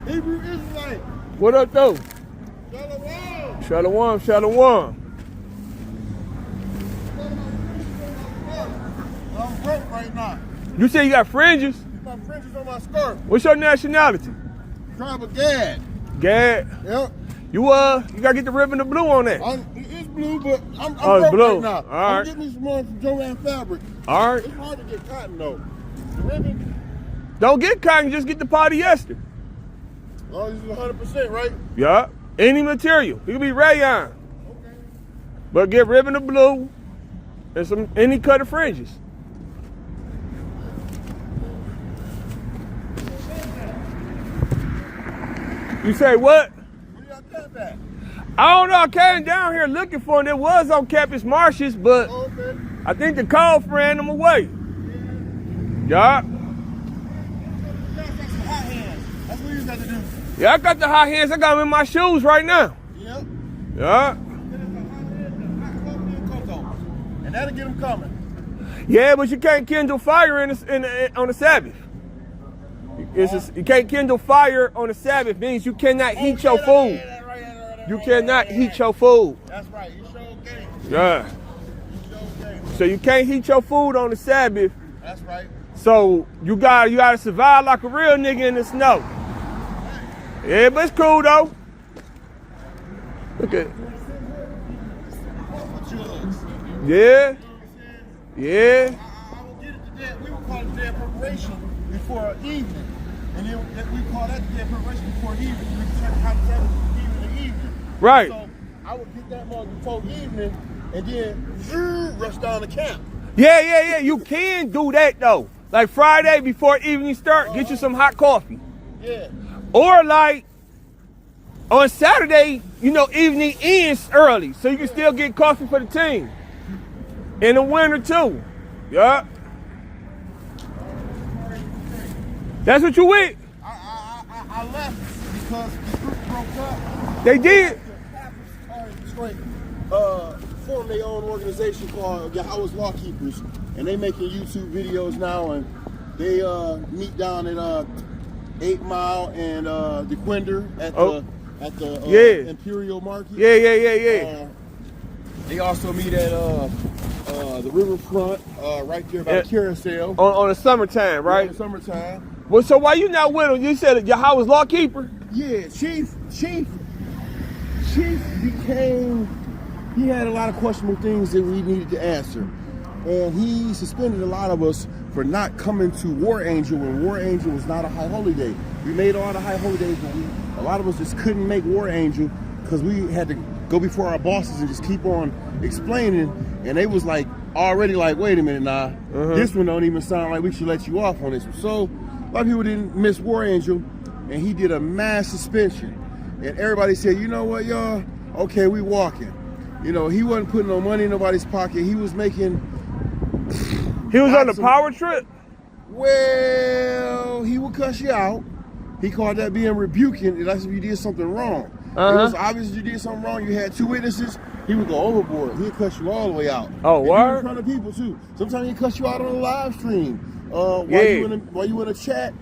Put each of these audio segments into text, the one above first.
Hebrew Israelite. What up, though? Shalom. Shalom, shalom. I'm broke right now. You say you got fringes? My fringes on my skirt. What's your nationality? Tribe of Gad. Gad? Yep. You gotta get the ribbon of blue on that. It's blue, but I'm Oh, it's broke blue. right now. All right. I'm getting me some more from Joanne Fabric. All right. It's hard to get cotton though. The ribbon, Don't get cotton, just get the polyester. as long as it's 100%, right? Yeah. Any material. It could be rayon. Okay. But get ribbon of blue and any cut of fringes. You say what? Where y'all camp at? I don't know. I came down here looking for it. It was on Campus Marshes, but Oh, okay. I think the cold ran them away. Yeah. That's some hot hands. That's what you got to do. Yeah, I got the hot hands. I got them in my shoes right now. Yep. Yeah. And that'll get them coming. Yeah, but you can't kindle fire on the Sabbath. You can't kindle fire on the Sabbath. Means you cannot heat your food. You cannot heat your food. That's right. You show game. Yeah. You show game. So you can't heat your food on the Sabbath. That's right. So you gotta survive like a real nigga in the snow. Yeah, but it's cool though. Look at. Yeah. Yeah. I will get it today. We would call it day of preparation before evening. And then we call that day of preparation before evening. We can how to tell evening to evening. Right. So I would get that mug before evening and then rush down to camp. Yeah. You can do that though. Like Friday before evening start, get you some hot coffee. Yeah. Or like on Saturday, evening ends early, so you can still get coffee for the team. In the winter too. Yeah. That's what you with? I left because the group broke up. They did. Formed their own organization called Yahweh's Law Keepers, and they making YouTube videos now, and they meet down at 8 Mile and DeQuinder at the Imperial Market. Yeah. They also meet at the riverfront right there by the carousel. On the summertime, right? In the summertime. Well, so why you not with them? You said Yahweh's law keeper? Yeah, Chief became. He had a lot of questionable things that we needed to answer. And he suspended a lot of us for not coming to War Angel when War Angel was not a high holy day. We made all the high holy days, but a lot of us just couldn't make War Angel because we had to go before our bosses and just keep on explaining. And they was like, already like, wait a minute now, this one don't even sound like we should let you off on this one. So a lot of people didn't miss War Angel, and he did a mass suspension. And everybody said, you know what, y'all? Okay, we walking. He wasn't putting no money in nobody's pocket. He was making... He was on the power trip? Well, he would cuss you out. He called that being rebuking. That's if you did something wrong. It was obvious you did something wrong. You had 2 witnesses. He would go overboard. He'd cuss you all the way out. Oh, word? In front of people, too. Sometimes he'd cuss you out on a live stream. While you in a chat,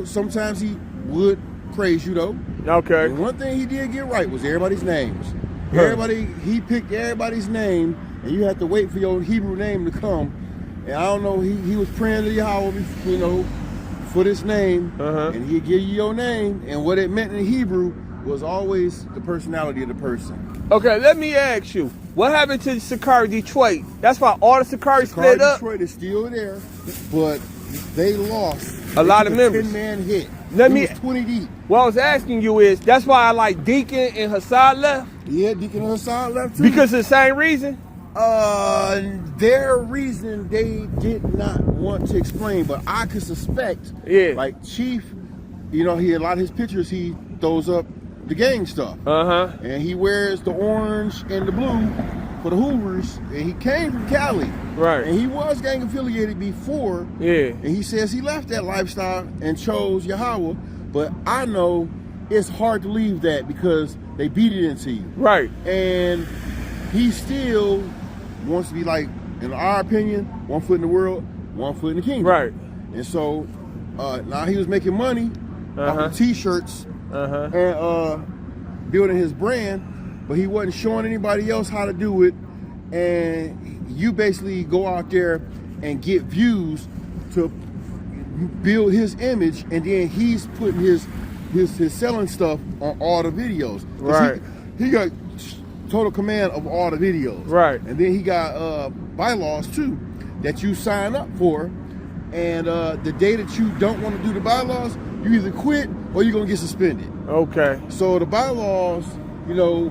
sometimes he would praise you, though. Okay. And one thing he did get right was everybody's names. He picked everybody's name, and you had to wait for your Hebrew name to come. And I don't know, he was praying to Yahweh, for this name, and he'd give you your name, and what it meant in Hebrew was always the personality of the person. Okay, let me ask you, what happened to Sicarii Detroit? That's why all the Sicarii split up? Detroit is still there, but they lost a lot of members. 10-man hit. Let me 20 deep. What I was asking you is, that's why I like Deacon and Hassan left? Yeah, Deacon and Hassan left too. Because of the same reason? Their reason they did not want to explain, but I could suspect. Yeah. Like Chief, he a lot of his pictures he throws up the gang stuff. And he wears the orange and the blue for the Hoovers, and he came from Cali. Right. And he was gang affiliated before. Yeah. And he says he left that lifestyle and chose Yahweh, but I know it's hard to leave that because they beat it into you. Right. And he still wants to be, like, in our opinion, 1 foot in the world, 1 foot in the kingdom. Right. And so now he was making money off of t-shirts and building his brand, but he wasn't showing anybody else how to do it. And you basically go out there and get views to build his image, and then he's putting his selling stuff on all the videos. Right. He got total command of all the videos. Right. And then he got bylaws too that you sign up for, and the day that you don't want to do the bylaws, you either quit or you're gonna get suspended. Okay. So the bylaws, you know,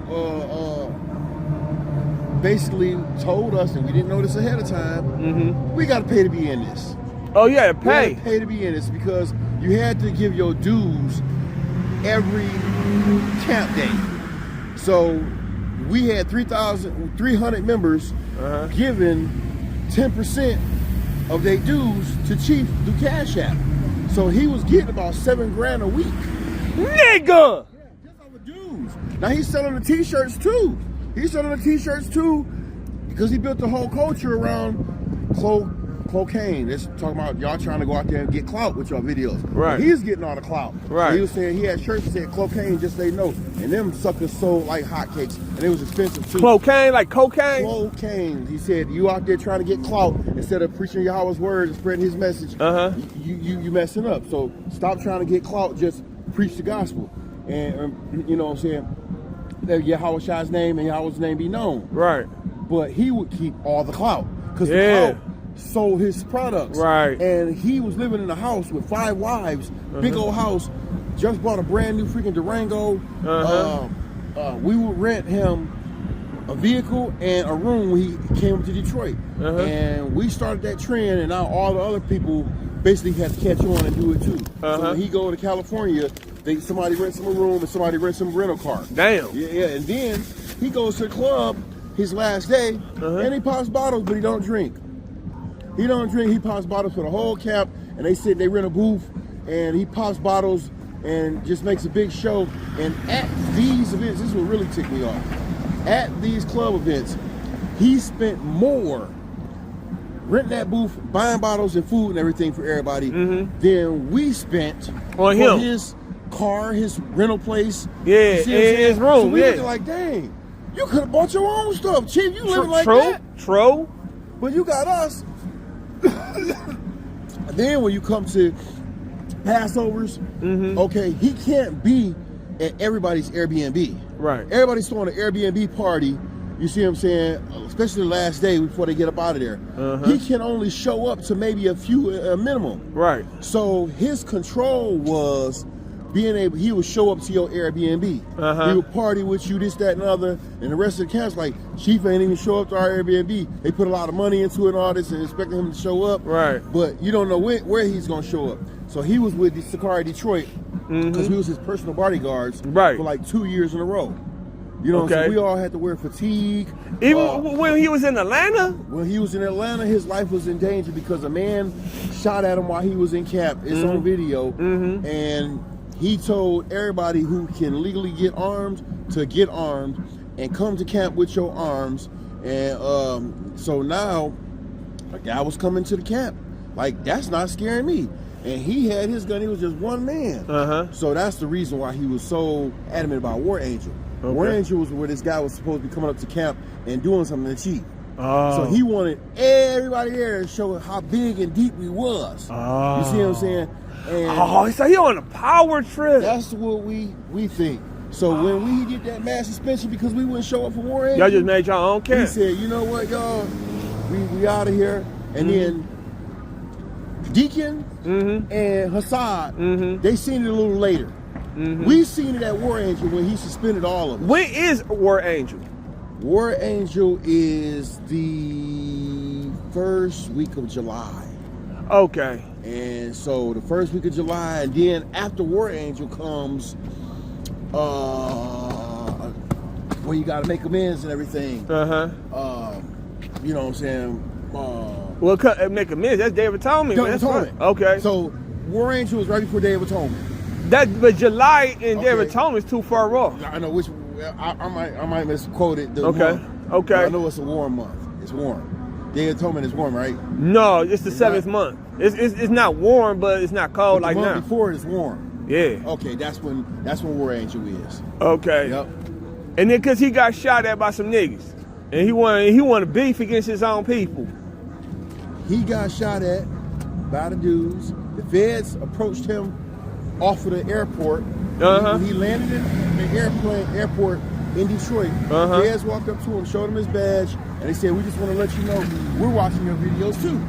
basically told us, and we didn't know this ahead of time, we got to pay to be in this. Oh yeah, We pay. had to pay to be in this because you had to give your dues every camp day. So we had 3,300 members giving 10% of their dues to Chief through Cash App. So he was getting about $7,000 a week. Nigga! Yeah, just over dues. Now he's selling the t-shirts too. He's selling the t-shirts too because he built the whole culture around cocaine. It's talking about y'all trying to go out there and get clout with your videos. Right. He's getting all the clout. Right. He was saying he had shirts that said cocaine, just say no. And them suckers sold like hotcakes, and it was expensive too. Cocaine, like cocaine? Cocaine. He said you out there trying to get clout instead of preaching Yahweh's word and spreading his message. You messing up. So stop trying to get clout. Just preach the gospel. And you know what I'm saying? That Yahweh's name and Yahweh's name be known. Right. But he would keep all the clout because the clout sold his products. Right. And he was living in a house with 5 wives, big old house, just bought a brand new freaking Durango. We would rent him a vehicle and a room when he came to Detroit. And we started that trend, and now all the other people basically had to catch on and do it too. So when he go to California, somebody rents him a room and somebody rents him a rental car. Damn. Yeah, and then he goes to the club his last day, and he pops bottles, but he don't drink. He don't drink, he pops bottles for the whole camp, and they rent a booth, and he pops bottles and just makes a big show. And at these events, this is what really ticked me off. At these club events, he spent more renting that booth, buying bottles and food and everything for everybody than we spent on for his car, his rental place. Yeah, in his room. So we looking like, dang, you could have bought your own stuff, Chief. You living like that. True. But you got us. Then when you come to Passovers, okay, he can't be at everybody's Airbnb. Right. Everybody's throwing an Airbnb party. You see what I'm saying? Especially the last day before they get up out of there. He can only show up to maybe a few minimum. Right. So his control was being able, he would show up to your Airbnb. He would party with you, this, that, and other, and the rest of the camp's like, Chief ain't even show up to our Airbnb. They put a lot of money into it and all this and expecting him to show up. Right. But you don't know where he's gonna show up. So he was with the Sicarii Detroit because we was his personal bodyguards for like 2 years in a row. You know what I'm saying? We all had to wear fatigue. Even when he was in Atlanta? When he was in Atlanta, his life was in danger because a man shot at him while he was in camp. It's on video. And he told everybody who can legally get armed to get armed and come to camp with your arms. And so now a guy was coming to the camp. Like, that's not scaring me. And he had his gun. He was just one man. So that's the reason why he was so adamant about War Angel. War Angel was where this guy was supposed to be coming up to camp and doing something to Chief. So he wanted everybody there to show how big and deep we was. You see what I'm saying? And so he on a power trip. That's what we think. So when we get that mass suspension because we wouldn't show up for War Angel, y'all just made y'all own camp. He said, you know what, y'all, we out of here. And then Deacon and Hassad, they seen it a little later. We seen it at War Angel when he suspended all of us. When is War Angel? War Angel is the first week of July. Okay. And so the first week of July, and then after War Angel comes where you gotta make amends and everything. You know what I'm saying? Well, make amends, that's Day of Atonement. Day of Atonement. Okay. So War Angel is right before Day of Atonement. But July and Day of Atonement is too far off. I know which. I might misquote it. Okay. Month. I know it's a warm month. It's warm. Day of Atonement is warm, right? No, it's the 7th month. It's not warm, but it's not cold But like the now. month before it is warm. Yeah. Okay, that's when War Angel is. Okay. Yep. And then because he got shot at by some niggas, and he wanted beef against his own people. He got shot at by the dudes. The feds approached him off of the airport. Uh-huh. When he landed in the airport in Detroit, Uh-huh. feds walked up to him, showed him his badge, and they said, "We just want to let you know we're watching your videos too."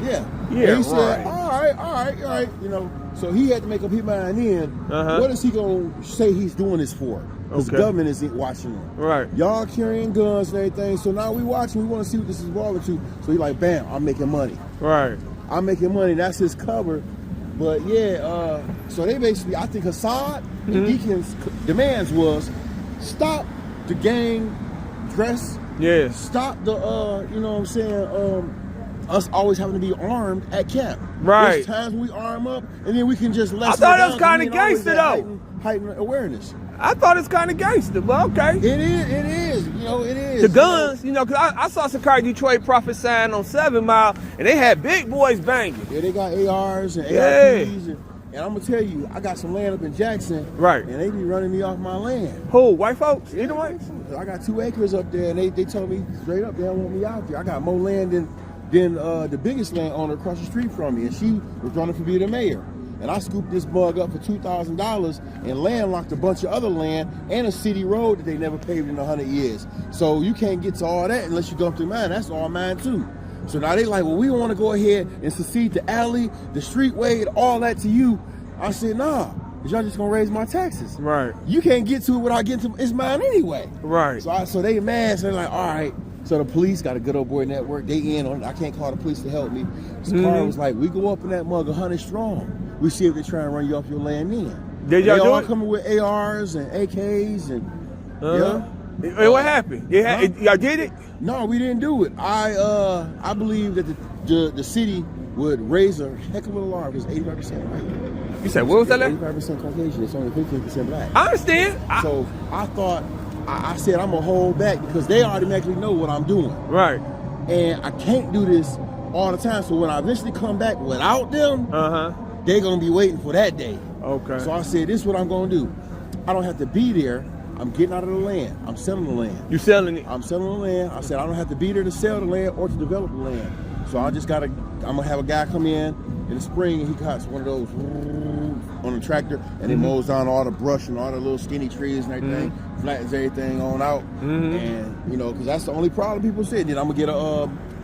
Yeah. Yeah, And he said, right. all right. You know, so he had to make up his mind then. Uh-huh. What is he going to say he's doing this for? Because the Okay. government isn't watching him. Right. Y'all carrying guns and everything. So now we watching. We want to see what this is involved to. So he like, bam, I'm making money. Right. I'm making money. That's his cover. But yeah, so they basically, I think Assad and Deacon's demands was stop the gang dress. Yeah. Stop the, you know what I'm saying, us always having to be armed at camp. Right. There's times we arm up and then we can just let. I thought that was kind of gangster though. Heightened awareness. I thought it's kind of gangster, but okay. It is. You know, it is. The guns, you know, because I saw Sicarii Detroit Prophet sign on 7 Mile, and they had big boys banging. Yeah, they got ARs and Yeah. ARPs. And I'm going to tell you, I got some land up in Jackson. Right. And they be running me off my land. Who? White folks? Either way? I got 2 acres up there, and they told me straight up they don't want me out there. I got more land than the biggest landowner across the street from me, and she was running for being the mayor. And I scooped this mug up for $2,000 and landlocked a bunch of other land and a city road that they never paved in 100 years. So you can't get to all that unless you go through mine. That's all mine too. So now they like, well, we want to go ahead and secede the alley, the streetway, and all that to you. I said, nah, because y'all just going to raise my taxes. Right. You can't get to it without getting to it. It's mine anyway. Right. So they mad. So they're like, all right. So the police got a good old boy network. They in on it. I can't call the police to help me. Sicarii was like, we go up in that mug 100 strong. We see if they try and run you off your land then. Did y'all they do all it? coming with ARs and AKs and yeah. Hey, what happened? Y'all did it? No, we didn't do it. I believe that the city would raise a heck of an alarm because 85% white. You said, what was that? 85% Caucasian. It's only 15% black. I understand. So I thought, I said I'm going to hold back because they automatically know what I'm doing. Right. And I can't do this all the time. So when I eventually come back without them, they're going to be waiting for that day. Okay. So I said, this is what I'm going to do. I don't have to be there. I'm getting out of the land. I'm selling the land. You selling it? I'm selling the land. I said, I don't have to be there to sell the land or to develop the land. So I just I'm going to have a guy come in the spring and he cuts one of those on the tractor and he mows down all the brush and all the little skinny trees and everything, flattens everything on out. And, you know, because that's the only problem people say. Then I'm going to get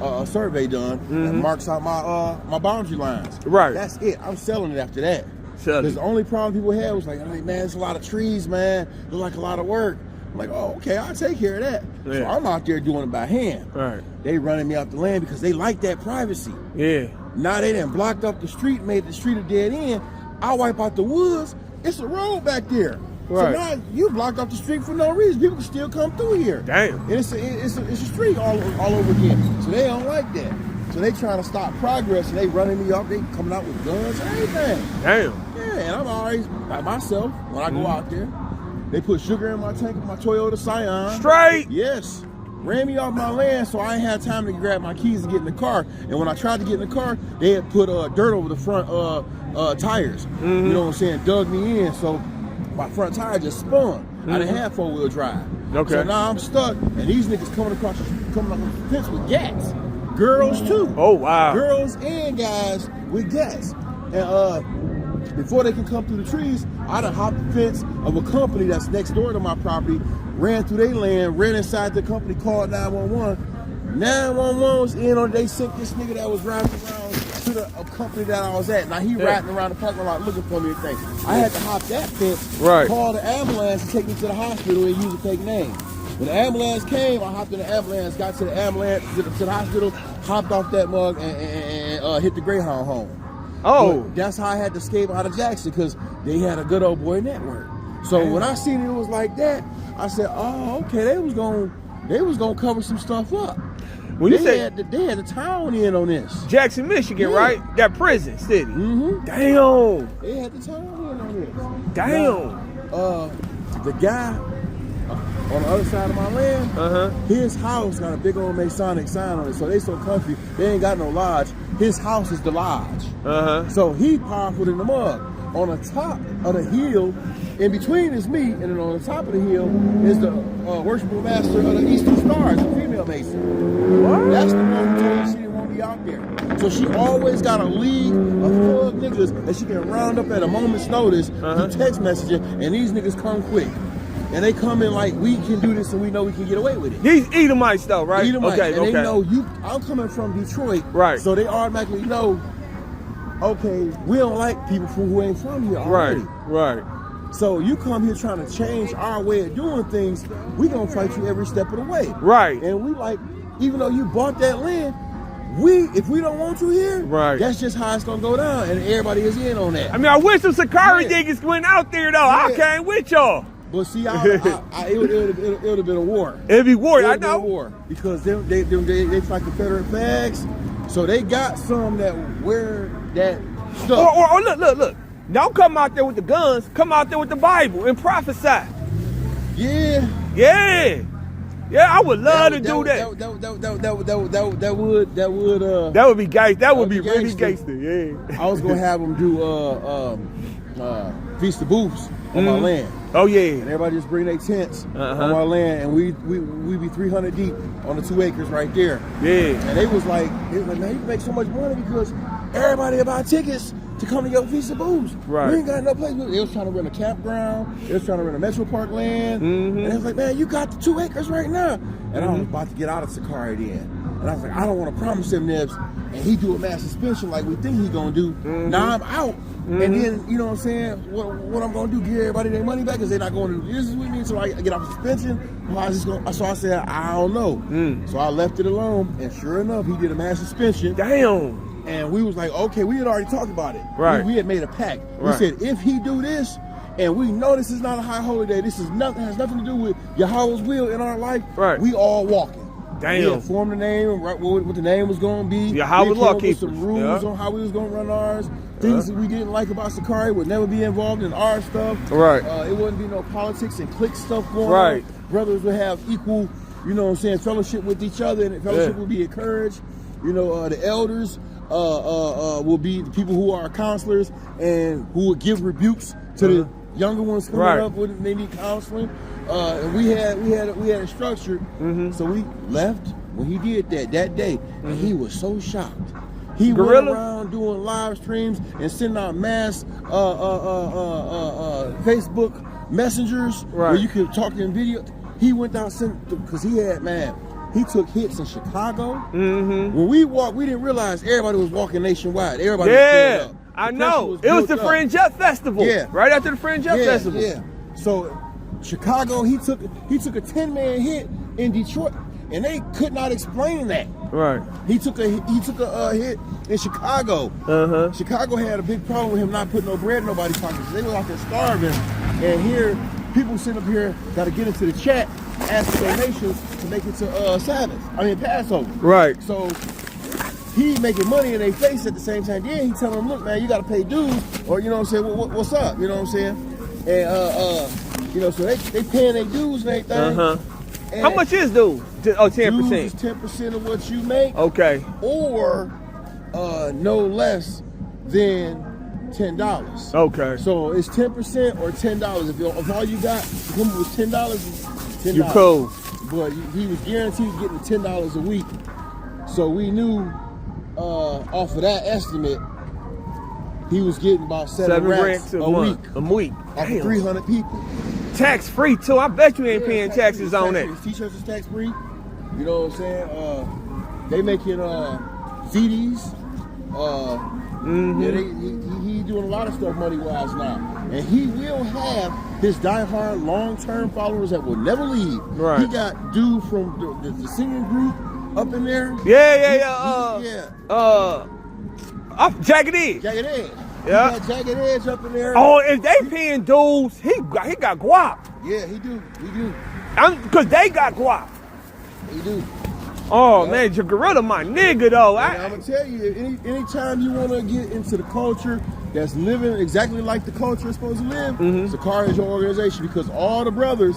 a survey done that marks out my boundary lines. Right. That's it. I'm selling it after that. Selling Because it. the only problem people had was like, man, it's a lot of trees, man. Look like a lot of work. I'm like, oh, okay, I'll take care of that. Yeah. So I'm out there doing it by hand. Right. They running me off the land because they like that privacy. Yeah. Now they done blocked up the street, made the street a dead end. I wipe out the woods. It's a road back there. Right. So now you blocked off the street for no reason. People can still come through here. Damn. And it's a street all over again. So they don't like that. So they trying to stop progress and they running me off. They coming out with guns and everything. Damn. Yeah, and I'm always by myself when I go out there. They put sugar in my tank of my Toyota Scion. Straight. Yes. Ran me off my land, so I ain't had time to grab my keys and get in the car. And when I tried to get in the car, they had put dirt over the front tires. You know what I'm saying? Dug me in, so my front tire just spun. I didn't have 4-wheel drive. Okay. So now I'm stuck, and these niggas coming up the fence with gas. Girls too. Oh, wow. Girls and guys with gas. And before they can come through the trees, I done hopped the fence of a company that's next door to my property, ran through their land, ran inside the company, called 911. 911 was in on it. They sent this nigga that was riding around to the company that I was at. Now he riding around the parking lot looking for me and things. I had to hop that fence, call the ambulance and take me to the hospital and use a fake name. When the ambulance came, I hopped in the ambulance, got to the ambulance, to the hospital, hopped off that mug and hit the Greyhound home. Oh. But that's how I had to escape out of Jackson because they had a good old boy network. So when I seen it was like that, I said, oh, okay, they was gonna cover some stuff up. When you say they had the town in on this. Jackson, Michigan, right? That prison city. Mm-hmm. Damn. They had the town in on this. Damn. Now, the guy on the other side of my land, his house got a big old Masonic sign on it. So they so comfy, they ain't got no lodge. His house is the lodge. So he powerful than the mug. On the top of the hill, in between is me, and then on the top of the hill is the worshipful master of the Eastern Stars, the female Mason. What? That's the one who told her she didn't want to be out there. So she always got a league of thug niggas that she can round up at a moment's notice through text messaging, and these niggas come quick. And they come in like, we can do this and we know we can get away with it. These Edomites though, right? Edomites. Okay, and they know I'm coming from Detroit. Right. So they automatically know, okay, we don't like people who ain't from here already. Right. So you come here trying to change our way of doing things, we gonna fight you every step of the way. Right. And we like, even though you bought that land, if we don't want you here, that's just how it's gonna go down, and everybody is in on that. I mean, I wish some Sicarii niggas went out there though. I came with y'all. But see, it would have been a war. It'd be war, I know. War because they fight Confederate flags, so they got some that wear that stuff. Or look. Don't come out there with the guns. Come out there with the Bible and prophesy. Yeah. I would love to do that. That would be gangster. That would be really gangster. Yeah. I was gonna have them do Feast of Booths on my land. Oh yeah. And everybody just bring their tents on our land, and we be 300 deep on the 2 acres right there. Yeah. And they was like, man, you can make so much money because everybody buy tickets to come to your Feast of Booths. Right. We ain't got no place. They was trying to rent a campground. They was trying to rent a Metro Park land. And they was like, man, you got the 2 acres right now. And I was about to get out of Sicarii then. And I was like, I don't want to promise him this. And he do a mass suspension like we think he gonna do. Now I'm out. And then, you know what I'm saying, what I'm gonna do, give everybody their money back, because they're not going to do business with me until I get off suspension. So I said, I don't know. So I left it alone, and sure enough, he did a mass suspension. Damn. And we was like, okay, we had already talked about it. Right. We had made a pact. We said, if he do this, and we know this is not a high holy day, this is nothing, has nothing to do with Yahweh's will in our life, we all walking. Damn. We had formed the name, what the name was going to be. Yahweh's law keepers. Some rules on how we was going to run ours. Things that we didn't like about Sicarii would never be involved in our stuff. Right. It wouldn't be no politics and clique stuff going on. Brothers would have equal, you know what I'm saying, fellowship with each other, and fellowship would be encouraged. You know, the elders will be the people who are counselors and who would give rebukes to the younger ones coming up when they need counseling. And we had it structured. So we left when he did that day, and he was so shocked. He went around doing live streams and sending out mass Facebook messengers where you could talk in video. He went down because he took hits in Chicago. When we walked, we didn't realize everybody was walking nationwide. Everybody was up. I know. It was the Fringe Up Festival. Yeah. Right after the Fringe Up Festival. Yeah. So Chicago, he took a 10-man hit in Detroit, and they could not explain that. Right. He took a hit in Chicago. Chicago had a big problem with him not putting no bread in nobody's pockets. They were out there starving, and here people sitting up here got to get into the chat, asking donations to make it to Passover. Right. So he making money in their face at the same time. Then he telling them, look, man, you got to pay dues, or you know what I'm saying, what's up? You know what I'm saying? And you know, so they paying their dues and everything. And how much is dues? 10%. Dues is 10% of what you make. Okay. Or no less than $10. Okay. So it's 10% or $10. If all you got come with $10, it's $10. You cool. But he was guaranteed getting $10 a week. So we knew off of that estimate, he was getting about 7 racks a week. A week. Off of 300 people. Tax free too. I bet you ain't paying taxes on that. T-shirts is tax free. You know what I'm saying? They making CDs. Yeah, he doing a lot of stuff money wise now, and he will have his diehard long-term followers that will never leave. Right. He got dude from the singing group up in there. Jagged Edge. Jagged Edge. Yeah. He got Jagged Edge up in there. Oh, if they paying dues, he got guap. Yeah, he do. Because they got guap. He do. Oh, man, your gorilla my nigga, though. I'm going to tell you, anytime you want to get into the culture that's living exactly like the culture is supposed to live, Sicarii is your organization, because all the brothers,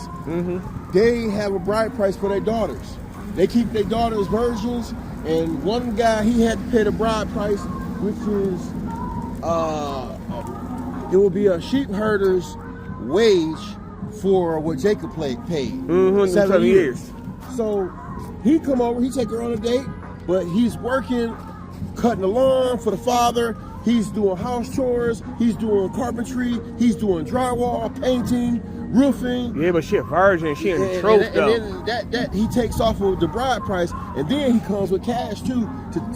they have a bride price for their daughters. They keep their daughters virgins, and one guy, he had to pay the bride price, which is, it will be a sheep herder's wage for what Jacob paid. 7 years. So he come over, he take her on a date, but he's working, cutting the lawn for the father. He's doing house chores. He's doing carpentry. He's doing drywall, painting, roofing. Yeah, but she a virgin. She in the truth, though. And then that he takes off of the bride price, and then he comes with cash too,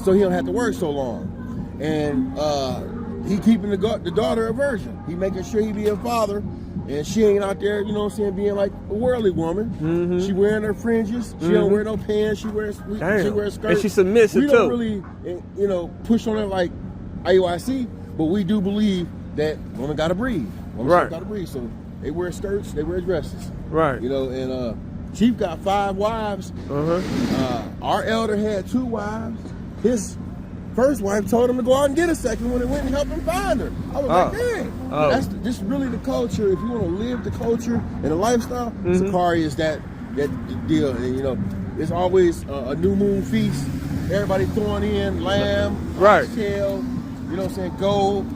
so he don't have to work so long. And he keeping the daughter a virgin. He making sure he be a father, and she ain't out there, you know what I'm saying, being like a worldly woman. She wearing her fringes. She don't wear no pants. She wears skirts. And she's submissive too. We don't really, you know, push on it like IUIC, but we do believe that women gotta breathe. Women gotta breathe. So they wear skirts, they wear dresses. Right. You know, and Chief got 5 wives. Our elder had 2 wives. His first wife told him to go out and get a second one and went and help him find her. I was like, dang. That's this really the culture. If you want to live the culture and the lifestyle, Sicarii is that deal. And you know, it's always a new moon feast. Everybody throwing in lamb, tail, you know what I'm saying, gold.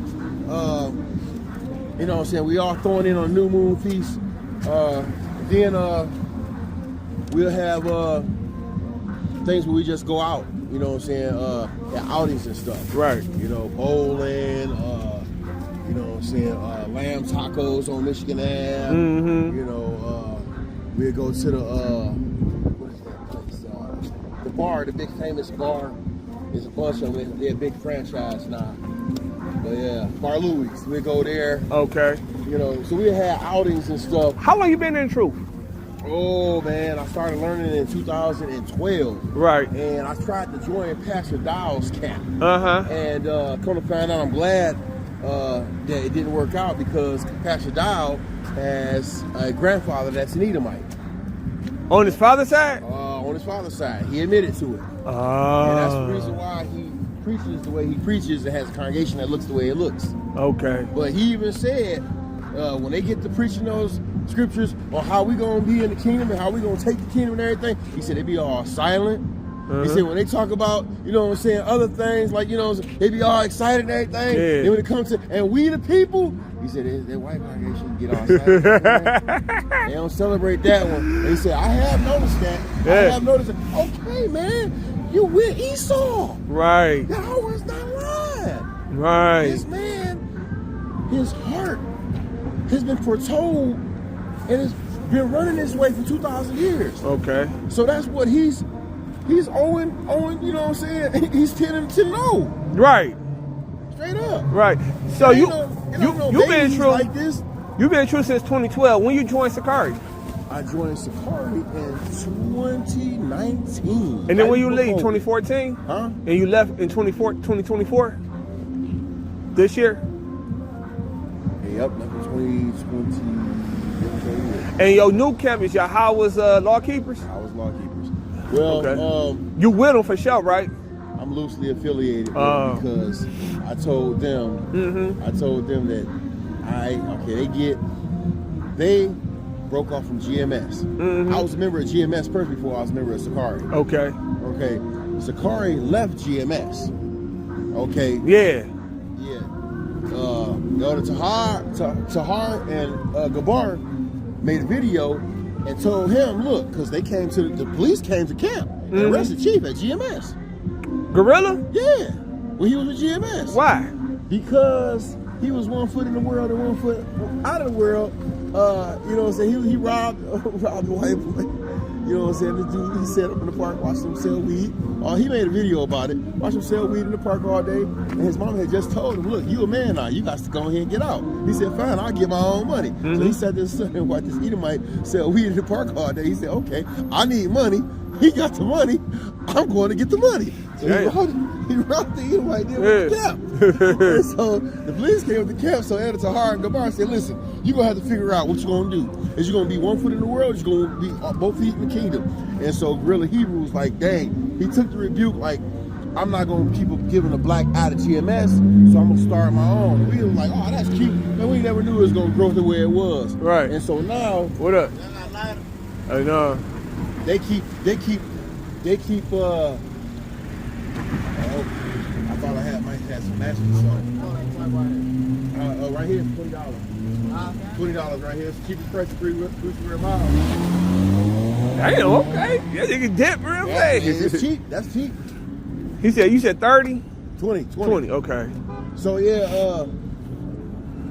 You know what I'm saying, we all throwing in on a new moon feast. Then we'll have things where we just go out, you know what I'm saying, at outings and stuff. Right. You know, bowling, you know what I'm saying, lamb tacos on Michigan Ave. You know, we'll go to the, what is that place? The bar, the big famous bar. There's a bunch of them. They're a big franchise now. But yeah, Bar Louis, we go there. Okay. You know, so we had outings and stuff. How long you been in truth? Oh man, I started learning in 2012. Right. And I tried to join Pastor Dow's camp. And come to find out, I'm glad that it didn't work out, because Pastor Dow has a grandfather that's an Edomite. On his father's side? On his father's side. He admitted to it. And that's the reason why he preaches the way he preaches and has a congregation that looks the way it looks. Okay. But he even said, when they get to preaching those scriptures on how we gonna be in the kingdom and how we gonna take the kingdom and everything, he said they be all silent. He said when they talk about, you know what I'm saying, other things, like, you know, they be all excited and everything. Yeah. Then when it comes to, and we the people, he said that white congregation get all excited. They don't celebrate that one. And he said, I have noticed that. Yeah. I have noticed that. Okay, man, you with Esau. Right. Yahweh's not lying. Right. This man, his heart has been foretold and it's been running this way for 2,000 years. Okay. So that's what he's owing, you know what I'm saying? He's tending to know. Right. Straight up. Right. So you've been true like this. You've been true since 2012. When you joined Sicarii? I joined Sicarii in 2019. And then when you leave, 2014? Huh? And you left in 2024? This year? Yep, left in 2020. And your new campus, how was Law Keepers? I was Law Keepers. Well, you with them for sure, right? I'm loosely affiliated because I told them, that they broke off from GMS. I was a member of GMS first before I was a member of Sicarii. Okay. Sicarii left GMS. Okay. Yeah. Elder Tahar and Gabar made a video and told him, look, because the police came to camp and arrested Chief at GMS. Gorilla? Yeah, when he was with GMS. Why? Because he was 1 foot in the world and 1 foot out of the world. You know what I'm saying? He robbed the white boy. You know what I'm saying? This dude, he sat up in the park, watched him sell weed. He made a video about it. Watched him sell weed in the park all day. And his mom had just told him, look, you a man now. You got to go ahead and get out. He said, fine, I'll get my own money. So he sat there and watched this Edomite sell weed in the park all day. He said, okay, I need money. He got the money. I'm going to get the money. So he robbed the Edomite there with the camp. And so the police came with the camp. So Elder Tahar and Gabar said, listen, you're going to have to figure out what you're going to do. Is you going to be 1 foot in the world, or you're going to be both feet in the kingdom? And so Guerrilla Hebrew was like, dang. He took the rebuke like, I'm not gonna keep giving a black eye to GMS, so I'm gonna start my own. And we were like, oh, that's cute. Man, we never knew it was gonna grow the way it was. Right. And so now, What up? I know. they keep. Oh, I thought might have some matches or something. Right here, $20. $20 right here. It's the cheapest price, 3 square miles. Damn, okay. Yeah, you can dip real fast. It's cheap. That's cheap. You said 30? 20. 20, okay. So yeah,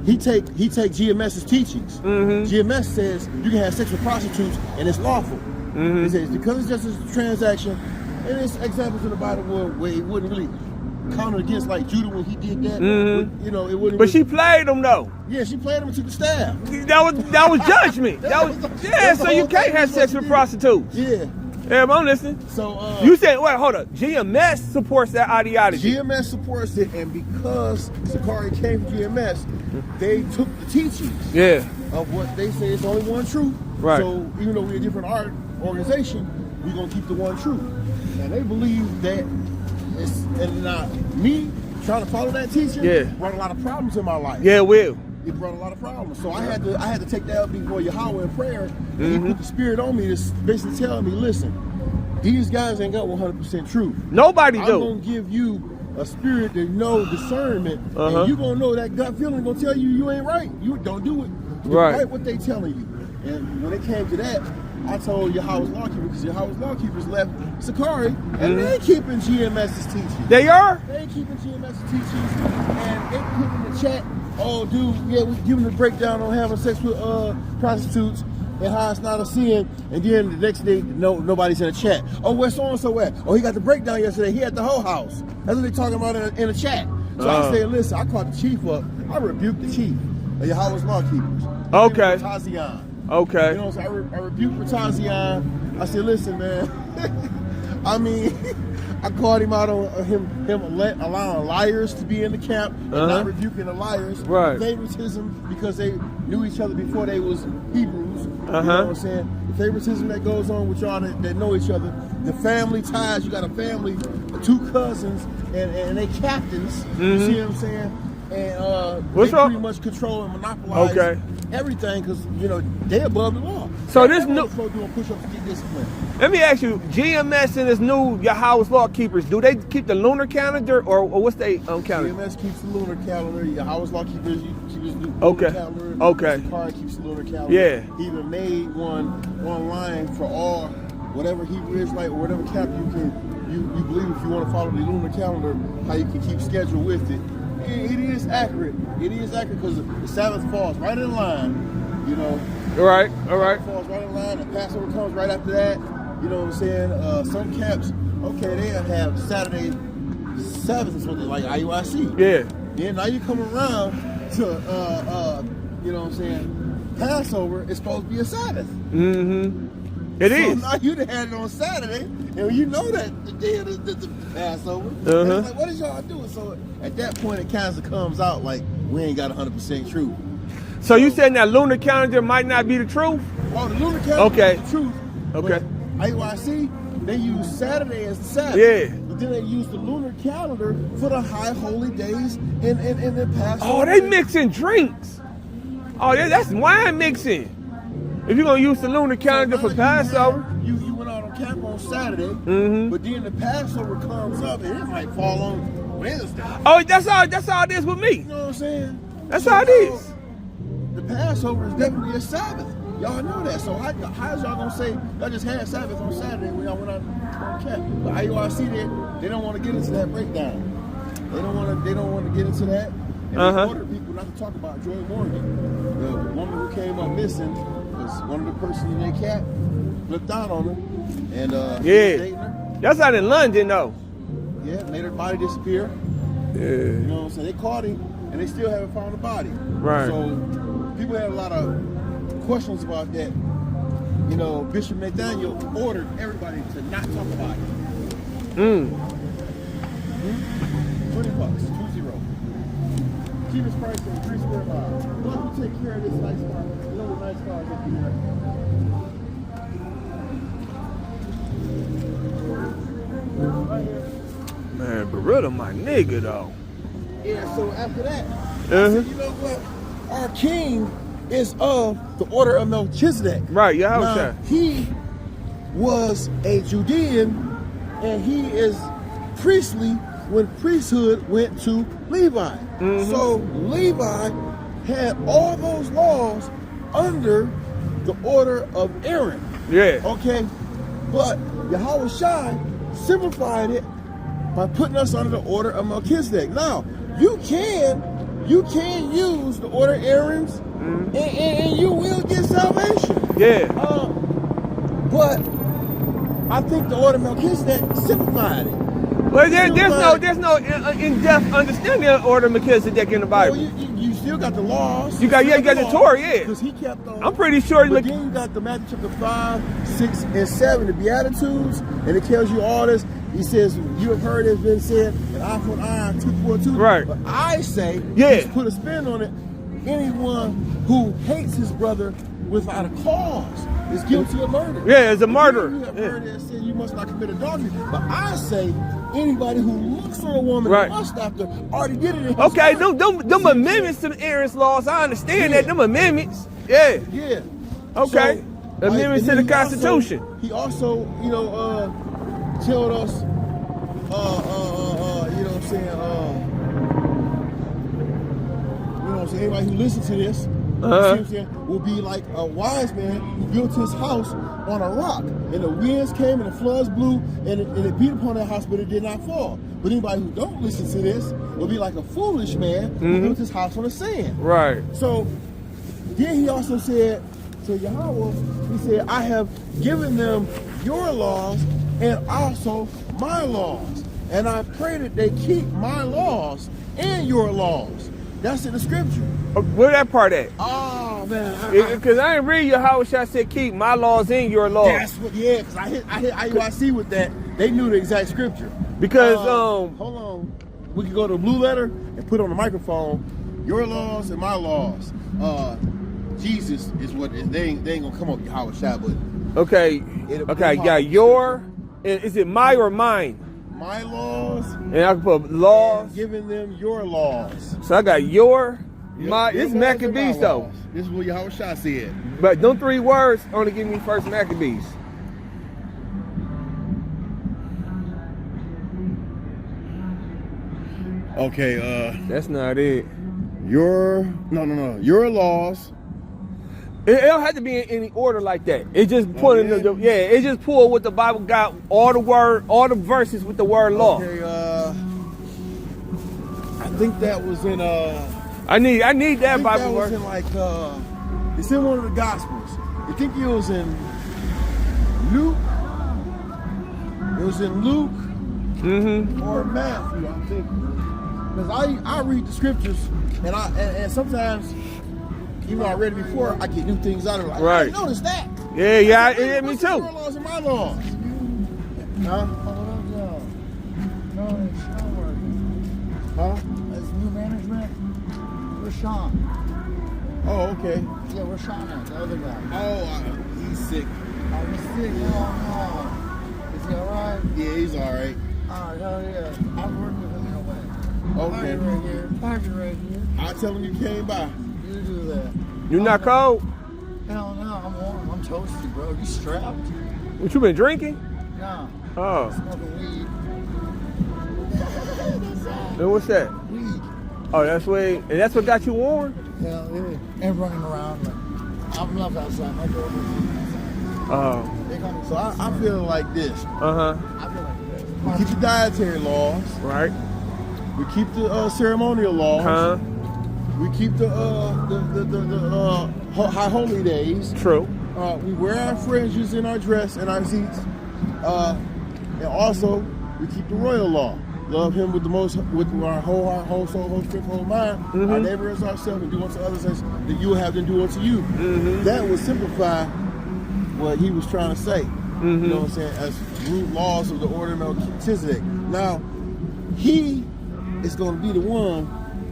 he take GMS's teachings. GMS says you can have sex with prostitutes and it's lawful. He says because it's just a transaction, and it's examples in the Bible where it wouldn't really counted against, like Judah when he did that. You know, it wouldn't. But she played them though. Yeah, she played him and took the staff. That was judgment. So you can't have sex with prostitutes. Yeah. Yeah, I'm listening. So you said, wait, hold up. GMS supports that ideology. GMS supports it, and because Sicarii came from GMS, they took the teachings of what they say is only one truth. Right. So even though we're a different art organization, we're gonna keep the one truth. And they believe that it's, and me trying to follow that teaching brought a lot of problems in my life. Yeah, it will. It brought a lot of problems. So I had to take that up before Yahweh in prayer. And he put the spirit on me to basically tell me, listen, these guys ain't got 100% truth. Nobody I'm do. gonna give you a spirit to know discernment, and you gonna know that gut feeling gonna tell you ain't right. You don't do it. Right what they telling you. And when it came to that, I told Yahweh's lawkeeper, because Yahweh's lawkeepers left Sicarii, and they ain't keeping GMS's teachings. They are? They ain't keeping GMS's teachings, and they put in the chat, oh, dude, yeah, we giving a breakdown on having sex with prostitutes and how it's not a sin, and then the next day, nobody's in the chat. Oh, where's so-and-so at? Oh, he got the breakdown yesterday. He at the whole house. That's what they talking about in the chat. So I said, listen, I called the chief up. I rebuked the chief of Yahweh's lawkeepers. Okay. Okay. You know what I'm saying? I rebuked Ratazian. I said, listen, man. I mean, I called him out on him allowing liars to be in the camp and not rebuking the liars. Right. Favoritism, because they knew each other before they was Hebrews. You know what I'm saying? The favoritism that goes on with y'all that know each other. The family ties. You got a family, 2 cousins, and they captains. You see what I'm saying? And they pretty much control and monopolize everything, because they above the law. So this new doing push-ups to get disciplined. Let me ask you, GMS and this new Yahweh's law keepers, do they keep the lunar calendar or what's they calendar? GMS keeps the lunar calendar. Yahweh's law keepers keeps the lunar calendar. Sicarii keeps the lunar calendar. Yeah. He even made one online for all whatever Hebrew Israelite or whatever camp you believe, if you want to follow the lunar calendar, how you can keep schedule with it. It is accurate. It is accurate because the Sabbath falls right in line, All right. Falls right in line. The Passover comes right after that. You know what I'm saying? Some camps, they'll have Saturday Sabbath or something like IUIC. Yeah. Then now you come around to, you know what I'm saying? Passover is supposed to be a Sabbath. It is. So now you done had it on Saturday, and you know that the day of the Passover. And it's like, what is y'all doing? So at that point, it kind of comes out like we ain't got 100% truth. So you saying that lunar calendar might not be the truth? Well, the lunar calendar is the truth. Okay. IUIC, they use Saturday as the Sabbath. Yeah. But then they use the lunar calendar for the high holy days in the Passover. Oh, they mixing drinks. Oh, yeah, that's wine mixing. If you're going to use the lunar calendar for Passover. You went out on camp on Saturday, but then the Passover comes up and it might fall on Wednesday. Oh, that's all it is with me. You know what I'm saying? That's how it is. The Passover is definitely a Sabbath. Y'all know that. So how is y'all going to say y'all just had Sabbath on Saturday when y'all went out on camp? But IUIC, they don't want to get into that breakdown. They don't want to get into that. And they ordered people not to talk about Joy Morgan, the woman who came up missing. One of the persons in their cap flipped out on her, and dating her. That's out in London, though. Yeah, made her body disappear. Yeah. You know what I'm saying? They caught him, and they still haven't found the body. Right. So people had a lot of questions about that. Bishop Nathaniel ordered everybody to not talk about it. $20, 20. Cheapest price on 3 square miles. Let me take care of this nice car. The nice car up here. Man, Man, Baruch, my nigga, though. Yeah, so after that, I said, you know what? Our king is of the order of Melchizedek. Right, yeah, now, he was a Judean, and he is priestly when priesthood went to Levi. So Levi had all those laws under the order of Aaron. Yeah. Okay? But Yahweh Shai simplified it by putting us under the order of Melchizedek. Now, you can use the order of Aaron's, and you will get salvation. Yeah. But I think the order of Melchizedek simplified it. Well, there's no in-depth understanding of order of Melchizedek in the Bible. Well, you still got the laws. You got the Torah, yeah. Because he kept on. I'm pretty sure. But then you got the Matthew chapter 5, 6, and 7, the Beatitudes, and it tells you all this. He says, you have heard it has been said, an eye for an eye, tooth for a tooth. Right. But I say, yeah, put a spin on it. Anyone who hates his brother without a cause is guilty of murder. Yeah, it's a murderer. You have heard it said you must not commit adultery. But I say, anybody who looks for a woman and lusts after already did it in his heart. them amendments to Aaron's laws, I understand that. Them amendments. Yeah. Yeah. Okay. So, amendments to the Constitution. He also, told us, you know what I'm saying, anybody who listens to this, will be like a wise man who built his house on a rock, and the winds came and the floods blew, and it beat upon that house, but it did not fall. But anybody who don't listen to this will be like a foolish man who built his house on the sand. Right. So then he also said to Yahweh, he said, I have given them your laws and also my laws, and I pray that they keep my laws and your laws. That's in the scripture. Where that part at? Oh man, because I ain't read how I said keep my laws in your laws. That's what, yeah. Because I hit IUIC with that. They knew the exact scripture. Because hold on, we can go to the blue letter and put on the microphone. Your laws and my laws. Jesus is what they ain't gonna come up with Yahweh Shai, but okay, yeah. Your is it my or mine? My laws. And I can put laws. Giving them your laws. So I got your. My, this Maccabees though. This is what Yahweh Shai said. But them 3 words only give me first Maccabees. Okay, that's not it. No. Your laws. It don't have to be in any order like that. It just pulling it just pull what the Bible got, all the verses with the word law. Okay, I think that was in I need that Bible verse. That was in it's in one of the Gospels. I think it was in Luke. It was in Luke or Matthew, I'm thinking. Because I read the scriptures and sometimes, even though I read it before, I get new things out of it. Like, I didn't notice that. Yeah, me too. Your laws and my laws. Huh? That's new management. Rashawn. Oh, okay. Yeah, Rashawn, the other guy. Oh, he's sick. Oh, he's sick? Oh, no. Is he all right? Yeah, he's all right. All right, hell yeah. I'm working with him in a way. Okay. Parking right here. I'll tell him you came by. You do that. You not cold? Hell no, I'm warm. I'm toasty, bro. You strapped? What, you been drinking? No. Oh. Smoking weed. And what's that? Weed. Oh, that's what got you warm? Hell yeah. And running around. I'm left outside. My door was Oh. So I feel like this. I feel like this. We keep the dietary laws. Right. We keep the ceremonial laws. We keep the high holy days. True. We wear our fringes in our dress and our zeets. And also, we keep the royal law. Love him with our whole heart, whole soul, whole strength, whole mind. Our neighbor as ourselves, and do unto others as that you will have them do unto you. That would simplify what he was trying to say. You know what I'm saying? As root laws of the order of Melchizedek. Now, he is going to be the one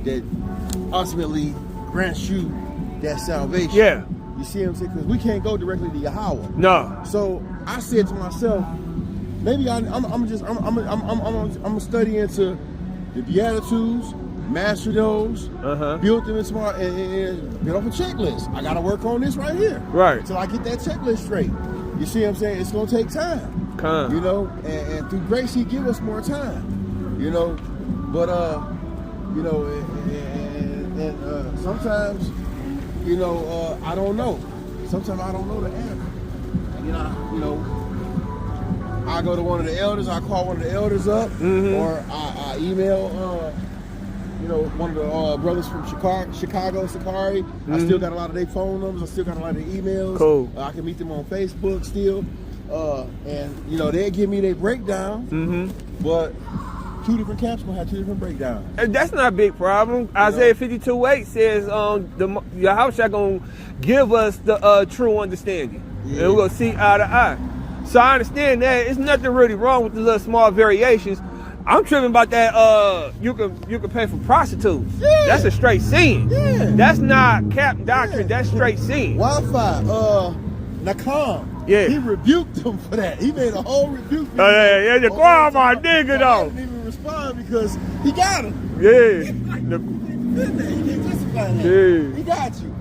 that ultimately grants you that salvation. Yeah. You see what I'm saying? Because we can't go directly to Yahweh. No. So I said to myself, maybe I'm studying into the Beatitudes, master those, build them in smart, and build up a checklist. I gotta work on this right here, Right. until I get that checklist straight. You see what I'm saying? It's gonna take time. You know, and through grace, He give us more time. You know, but you know, and sometimes, you know, I don't know. Sometimes I don't know the answer. And, you know, I go to one of the elders. I call one of the elders up, or I email. You know, one of the brothers from Chicago, Sicarii. I still got a lot of their phone numbers. I still got a lot of their emails. Cool. I can meet them on Facebook still. And, you know, they give me their breakdown. But two different camps gonna have two different breakdowns. And that's not a big problem. Isaiah 52:8 says, Yahushua gonna give us the true understanding. And we're gonna see eye to eye. So I understand that. It's nothing really wrong with the little small variations. I'm tripping about that. You can pay for prostitutes. Yeah. That's a straight sin. Yeah. That's not cap doctrine. Yeah. That's straight sin. Wi-Fi. Nakam. Yeah. He rebuked them for that. He made a whole rebuke. Yeah. The choir, my nigga though. He didn't even respond because he got him. Yeah. He didn't justify that. Yeah. He got you.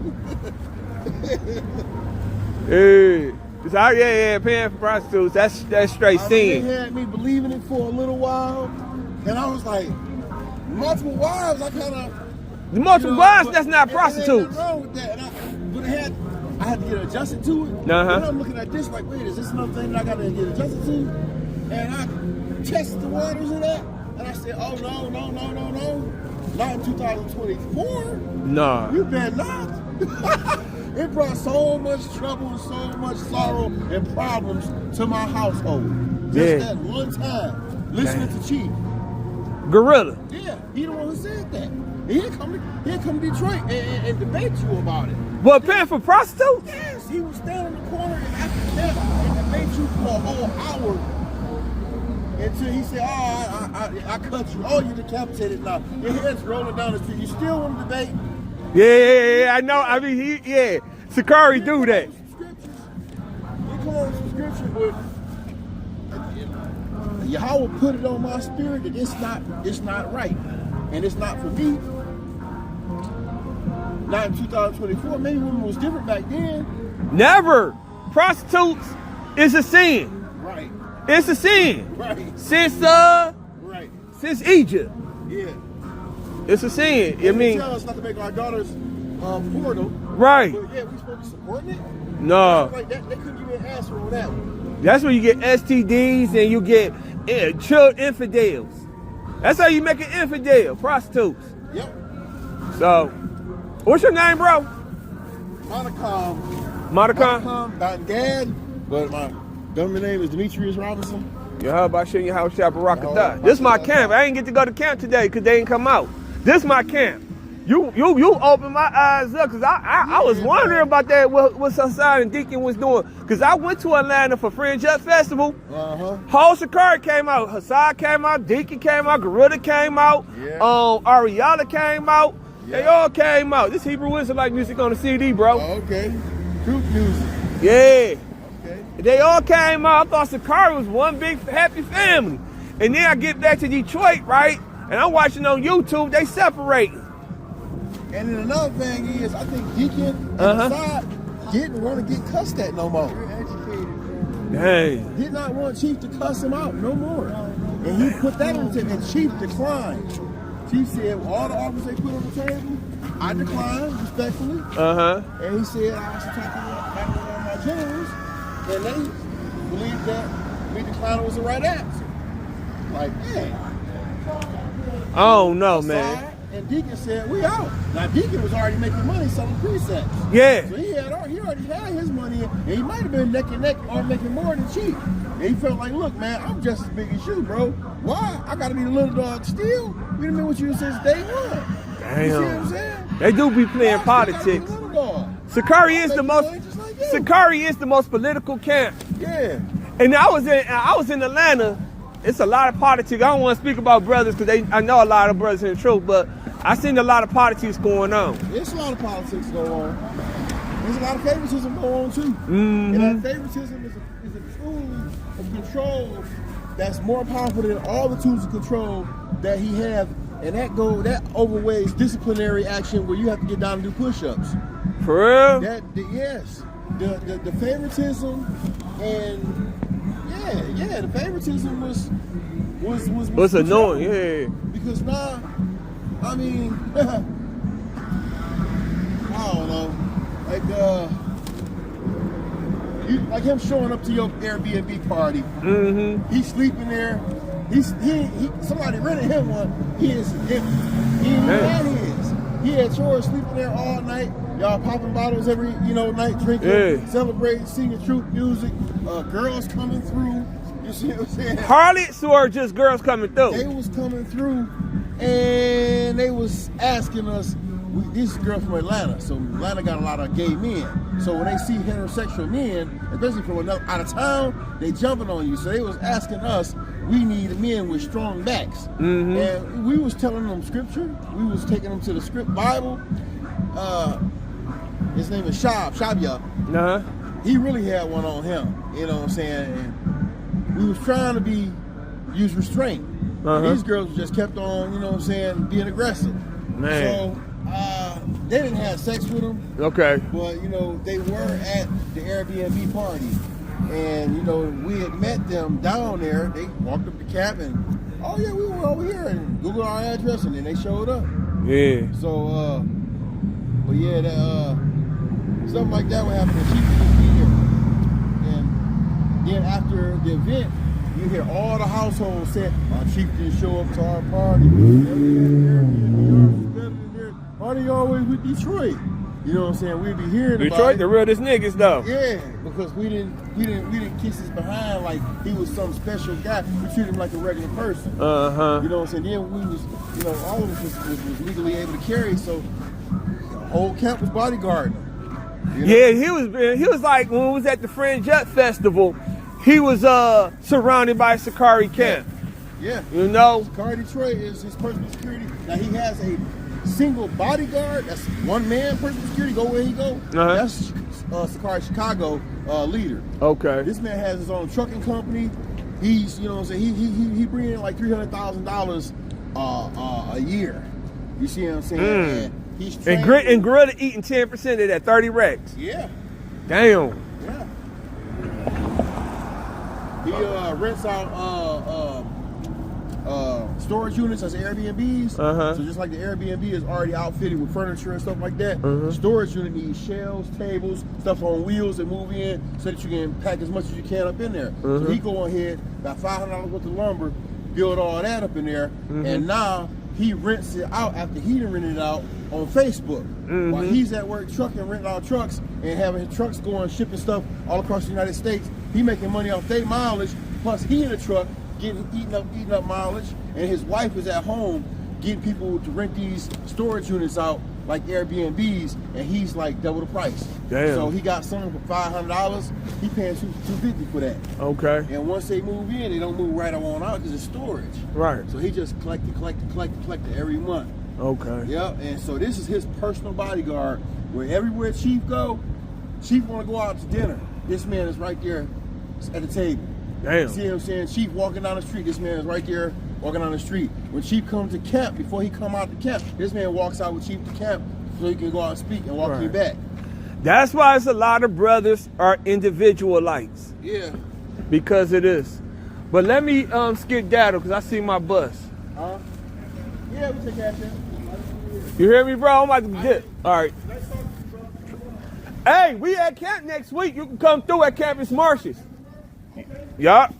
Yeah. Paying for prostitutes, that's straight sin. They had me believing it for a little while, and I was like, multiple wives, I kind of... The multiple wives, that's not prostitutes. Wrong with that. But I had to get adjusted to it. And I'm looking at this like, wait, is this another thing that I got to get adjusted to? And I tested the waters of that, and I said, oh, no. Not in 2024. Nah. You better not. It brought so much trouble and so much sorrow and problems to my household. Just that one time, listening to Chief. GRLA. Yeah, he the one who said that. And he'll come to Detroit and debate you about it. Well, paying for prostitutes? Yes, he would stand in the corner and after that and debate you for a whole hour. Until he said, I cut you. Oh, you decapitated now. Your head's rolling down the street. You still want to debate? Yeah, I know. I mean, Sicarii do that. He come on with some scripture, but Yahweh put it on my spirit that it's not right. And it's not for me. Not in 2024. Maybe women was different back then. Never. Prostitutes is a sin. Right. It's a sin. Right. Since Egypt. Yeah. It's a sin. I mean, tell us not to make our daughters portal. Right. But yeah, we supposed to be supporting it. No. Like that, they couldn't give me an answer on that one. That's when you get STDs and you get child infidels. That's how you make an infidel, prostitutes. Yep. So, what's your name, bro? Monicom. Gad. But my government name is Demetrius Robinson. How about shitting your house shop Baruch? This is my camp. I ain't get to go to camp today because they ain't come out. This is my camp. You opened my eyes up because I was wondering about that, what Hassan and Deacon was doing. Because I went to Atlanta for Fringe Up Festival. Whole Sicarii came out. Hassan came out. Deacon came out. GRLA came out. Ariana came out. They all came out. This Hebrew Israelite music on the CD, bro. Okay. Group music. Yeah. They all came out. I thought Sicarii was one big happy family. And then I get back to Detroit, right? And I'm watching on YouTube, they separating. And then another thing is, I think Deacon and Side didn't want to get cussed at no more. Dang. Did not want Chief to cuss him out no more. And he put that on the table, and Chief declined. Chief said, well, all the offers they put on the table, I declined respectfully. And he said, I also talked to my generals. And they believed that me declining was the right answer. Like, man. I don't know, man. And Deacon said, we out. Now, Deacon was already making money selling presets. Yeah. So he already had his money, and he might have been neck and neck or making more than Chief. And he felt like, look, man, I'm just as big as you, bro. Why? I got to be the little dog still. We done been with you since day one. Damn. You see what I'm saying? They do be playing politics. Sicarii is the most political camp. Yeah. And I was in Atlanta. It's a lot of politics. I don't want to speak about brothers because I know a lot of brothers in the truth, but I seen a lot of politics going on. There's a lot of politics going on. There's a lot of favoritism going on too. And that favoritism is a tool of control that's more powerful than all the tools of control that he have, and that overweighs disciplinary action where you have to get down and do push-ups. For real? Yes. The favoritism and the favoritism was annoying, yeah. Because now, I mean, I don't know, like him showing up to your Airbnb party. He's sleeping there. Somebody rented him one. He is empty. He ain't had his. He had chores sleeping there all night. Y'all popping bottles every night, drinking, celebrating, singing truth music. Girls coming through. You see what I'm saying? Harlots or just girls coming through? They was coming through, and they was asking us. These girls from Atlanta, so Atlanta got a lot of gay men. So when they see heterosexual men, especially from another out of town, they jumping on you. So they was asking us, we need men with strong backs. And we was telling them scripture. We was taking them to the script Bible. His name is Shabya. He really had one on him. You know what I'm saying? And we was trying to use restraint. These girls just kept on, you know what I'm saying, being aggressive. So they didn't have sex with him. Okay. But, they were at the Airbnb party. And, we had met them down there. They walked up the cabin. Oh, yeah, we were over here. And Googled our address, and then they showed up. Yeah. So, but yeah, something like that would happen. The chief would just be here. And then after the event, you hear all the households say, our chief didn't show up to our party. Party always with Detroit. You know what I'm saying? We'd be hearing Detroit, about it. the realest niggas though. Yeah, because we didn't kiss his behind like he was some special guy. We treated him like a regular person. You know what I'm saying? Then we was, all of us was legally able to carry, so the whole camp was bodyguarding him. Yeah, he was like when we was at the Fringe Up Festival, he was surrounded by Sicarii camp. Yeah. Sicarii Detroit is his personal security. Now he has a single bodyguard. That's one man personal security. Go where he go. That's Sicarii Chicago leader. Okay. This man has his own trucking company. He's he bring in like $300,000 a year. You see what I'm saying? And he's and GRLA eating 10% of that 30 racks. Yeah. Damn. Yeah. He rents out storage units as Airbnbs. So just like the Airbnb is already outfitted with furniture and stuff like that, the storage unit needs shelves, tables, stuff on wheels that move in so that you can pack as much as you can up in there. So he go ahead, got $500 worth of lumber, build all that up in there, and now he rents it out after he done rented it out on Facebook. While he's at work trucking, renting out trucks and having his trucks going, shipping stuff all across the United States, he making money off their mileage, plus he in the truck eating up mileage, and his wife is at home getting people to rent these storage units out like Airbnbs, and he's like double the price. Damn. So he got some for $500. He paying $250 for that. Okay. And once they move in, they don't move right on out because it's storage. Right. So he just collected every month. Okay. Yep. And so this is his personal bodyguard. Where everywhere Chief go, Chief want to go out to dinner. This man is right there at the table. Damn. See what I'm saying? Chief walking down the street. This man is right there walking down the street. When Chief comes to camp, before he come out to camp, this man walks out with Chief to camp so he can go out and speak and walk you back. That's why it's a lot of brothers are individualites. Yeah. Because it is. But let me skedaddle because I see my bus. Yeah, we take cash in. You hear me, bro? I'm about to dip. All right. Hey, we at camp next week. You can come through at Campus Marshes. Okay. Yup.